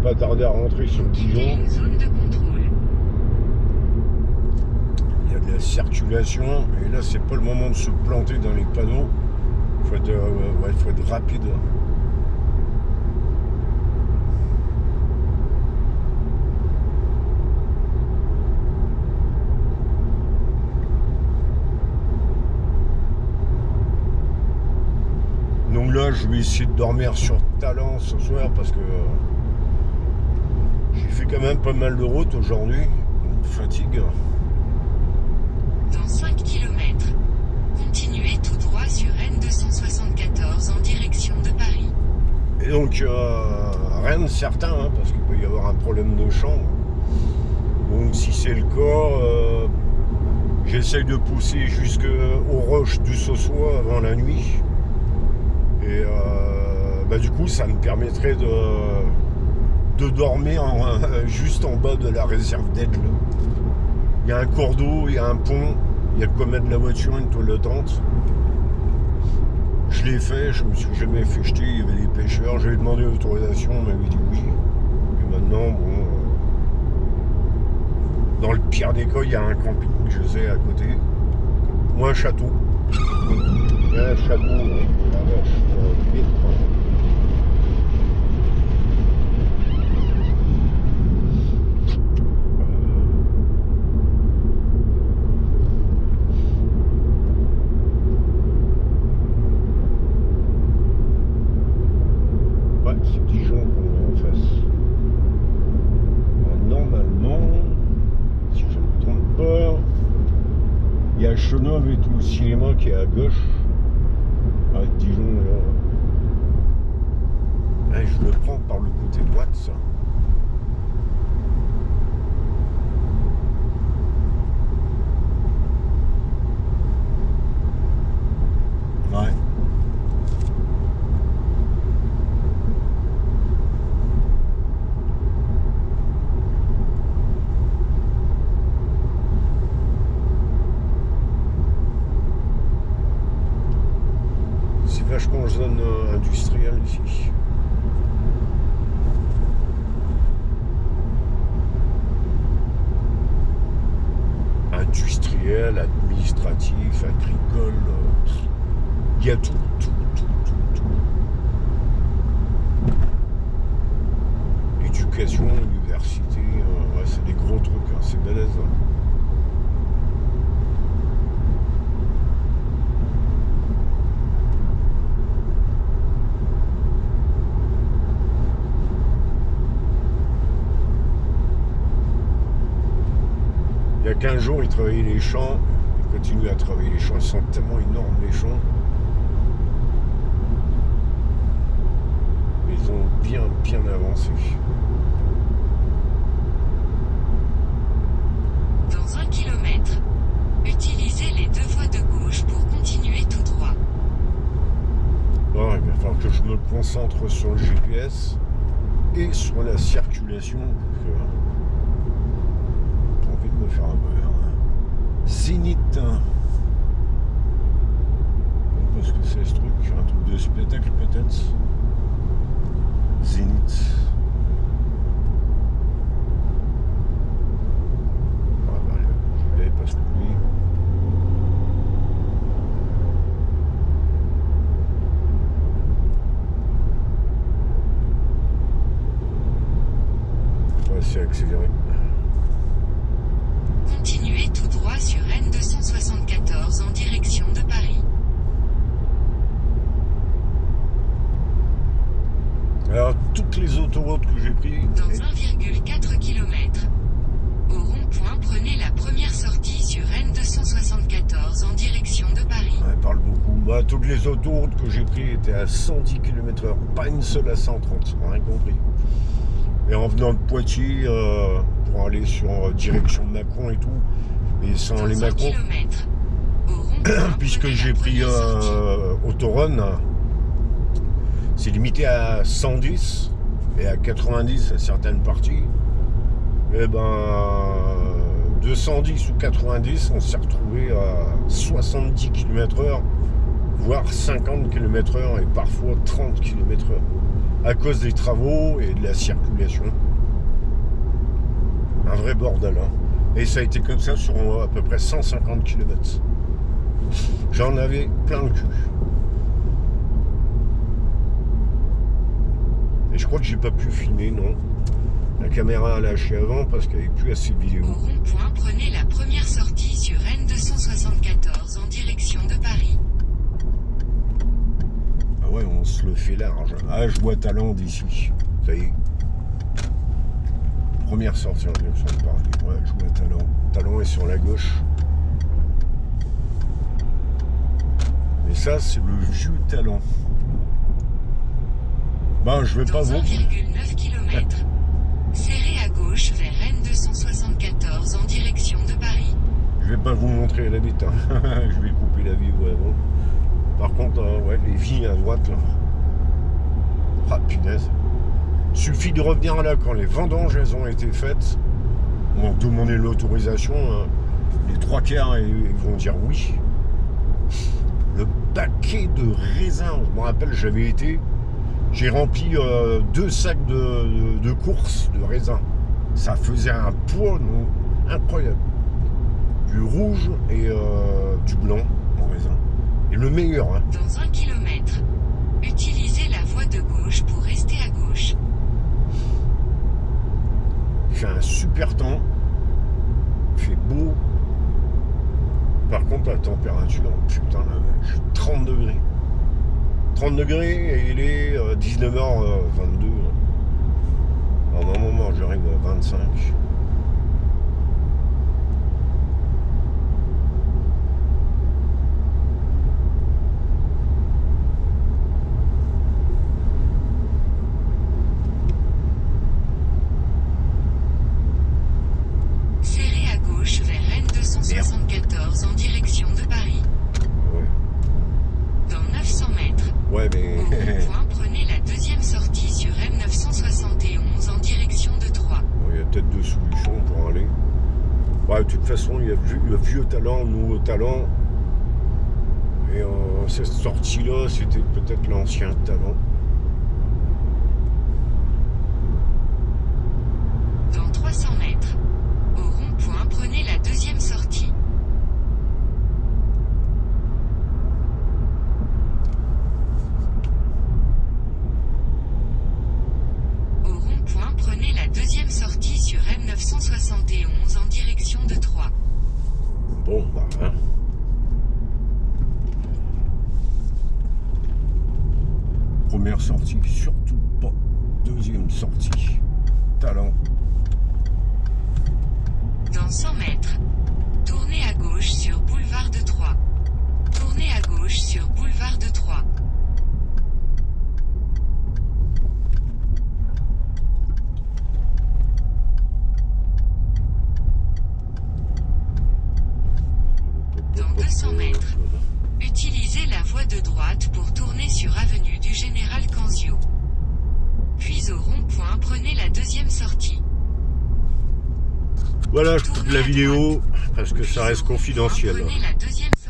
pas tarder à rentrer sur Dijon. Une zone de contrôle. Il y a de la circulation et là c'est pas le moment de se planter dans les panneaux. Faut être rapide. Donc là je vais essayer de dormir sur Talent ce soir parce que j'ai fait quand même pas mal de route aujourd'hui. Une fatigue. Dans 5 km, continuez tout droit sur N274 en direction de Paris. Et donc rien de certain hein, parce qu'il peut y avoir un problème de chambre. Donc si c'est le cas, j'essaye de pousser jusqu'aux roches du Sossois avant la nuit. Et du coup ça me permettrait de dormir juste en bas de la réserve d'Aigle. Il y a un cours d'eau, il y a un pont, il y a de quoi mettre la voiture, une toilettante. Je l'ai fait, je me suis jamais fait jeter, il y avait des pêcheurs, j'avais demandé l'autorisation, on m'avait dit oui. Et maintenant, bon, dans le pire des cas, il y a un camping, je sais, à côté. Ou un château. Il y a un château, la vache, vite, quoi. C'est Dijon qu'on est en face. Alors, normalement, si je ne me trompe pas, il y a Chenauve et tout le cinéma qui est à gauche. Ah, Dijon là. Je le prends par le côté droit, ça. Ouais. Vachement zone industrielle ici. Industriel, administratif, agricole, il y a tout. Éducation, université, ouais, c'est des gros trucs, hein, c'est balèze. Hein. Il y a 15 jours, ils travaillaient les champs, ils continuent à travailler les champs, ils sont tellement énormes les champs. Ils ont bien avancé. Dans 1 km, utilisez les 2 voies de gauche pour continuer tout droit. Bon, il va falloir que je me concentre sur le GPS et sur la circulation. J'ai envie de me faire un beurre. Zénith. Parce que c'est ce truc, un truc de spectacle peut-être. Zénith. Ah bah j'y vais parce que lui. Ouais, c'est accéléré. Continuez tout droit sur N274 en direction de Paris. Alors, toutes les autoroutes que j'ai prises... Dans 1,4 km. Au rond-point, prenez la première sortie sur N274 en direction de Paris. Elle parle beaucoup. Bah, toutes les autoroutes que j'ai prises étaient à 110 km/h. Pas une seule à 130, rien compris. Et en venant de Poitiers, pour aller sur direction de Macron et tout, et sans les Macron, puisque j'ai pris Autoronne, c'est limité à 110 et à 90 à certaines parties. Et de 110 ou 90, on s'est retrouvé à 70 km/h, voire 50 km/h et parfois 30 km/h. à cause des travaux et de la circulation. Un vrai bordel, hein. Et ça a été comme ça sur à peu près 150 km. J'en avais plein le cul. Et je crois que j'ai pas pu filmer, non. La caméra a lâché avant parce qu'il n'y avait plus assez de vidéos. Au rond-point, prenez la première sortie sur N274 en direction de Paris. Ah ouais, on se le fait large. Ah, je vois Talent d'ici. Ça y est. Première sortie en direction de Paris. Ouais, je vois Talent. Talent est sur la gauche. Et ça, c'est le vieux Talent. Ben, je vais pas vous... 1,9 km. Serrez à gauche vers N274 en direction de Paris. Je vais pas vous montrer la bête, hein. Je vais couper la vidéo avant. Par contre, ouais, les vies à droite, là. Ah, punaise. Suffit de revenir là quand les vendanges, elles ont été faites. On va demander l'autorisation. Hein. Les trois quarts, ils vont dire oui. Le paquet de raisins, je me rappelle, j'avais été... J'ai rempli 2 sacs de courses de raisins. Ça faisait un poids incroyable. Du rouge et du blanc en raisin. Et le meilleur. Hein. Dans 1 km, utilisez la voie de gauche pour rester à gauche. Il fait un super temps. Il fait beau. Par contre, la température, putain, la vache, 30 degrés. 30 degrés et il est 19h22. Alors, normalement, j'arrive à 25. Serrez à gauche vers N274 en direction de Paris. Ouais. Dans 900 mètres. Ouais, mais... Au rond-point, prenez la deuxième sortie sur M971 en direction de Troyes. Bon, il y a peut-être 2 solutions pour aller. Ouais, de toute façon, il y a le vieux Talent, le nouveau Talent. Et cette sortie-là, c'était peut-être l'ancien Talent. Dans 300 mètres. Au rond-point, prenez la deuxième sortie. Au rond-point, prenez la deuxième sortie sur M971 en direction de Troyes. Bon, bah, hein. Première sortie, surtout pas. Deuxième sortie, Talent. Dans 100 mètres, tournez à gauche sur boulevard de Troyes. Tournez à gauche sur boulevard de Troyes. Dans 200 mètres, utilisez la voie de droite pour tourner sur avenue du Général Canzio. Puis au rond-point, prenez la deuxième sortie. Voilà, je coupe la vidéo parce que ça reste confidentiel. Prenez la